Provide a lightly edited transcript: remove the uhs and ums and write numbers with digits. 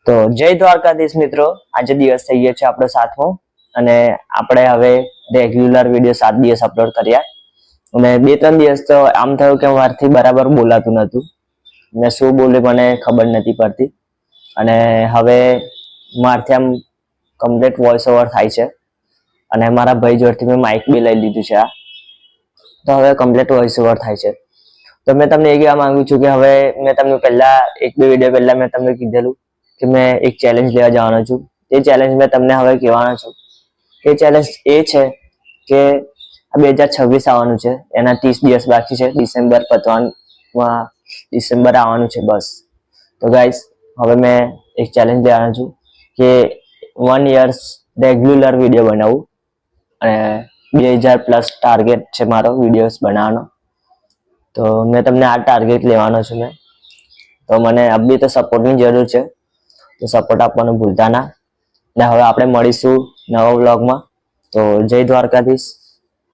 તો જય દ્વારકાધીશ મિત્રો, આજે દિવસ થઈ ગયો છે આપણો 7મો અને આપણે હવે રેગ્યુલર વિડીયો 7 દિવસ અપલોડ કર્યા અને 2-3 દિવસ તો આમ થયું કે મારાથી બરાબર બોલાતું નતું ને શું બોલે મને ખબર નથી પડતી અને હવે મારથી આમ કમ્પ્લીટ વોઇસ ઓવર થાય છે અને મારા ભાઈ જોડથી મેં માઇક બી લઈ લીધું છે તો હવે કમ્પ્લીટ વોઇસ ઓવર થાય છે। તો મેં તમને એ કહેવા માંગુ છું કે હવે મેં તમને પહેલા 1-2 વિડીયો પહેલા મેં તમને કીધેલું કે मैं एक चैलेंज लेवा जवानो छू। ये चैलेंज में तमने हवे कहेवानो छू। ये चैलेंज ए छे के 2026 आववानुं छे, एना 30 दिवस बाकी छे, डिसेम्बर पतवानुं डिसेम्बर आववानुं छे बस। तो गाइस हवे मैं एक चैलेंज लेवानो छू के 1 ईयर्स रेग्युलर वीडियो बनावुं अने 2000 प्लस टार्गेट छे मारो वीडियोस बनाववानो। तो मैं तमने आ टार्गेट लेवानो छू। मैं तो मने अभी तो सपोर्टनी जरूर छे, तो सपोर्ट आपवानुं भूलता ना। ने हवे आपणे मळीशुं नवा व्लॉगमां। तो जय द्वारकाधीश।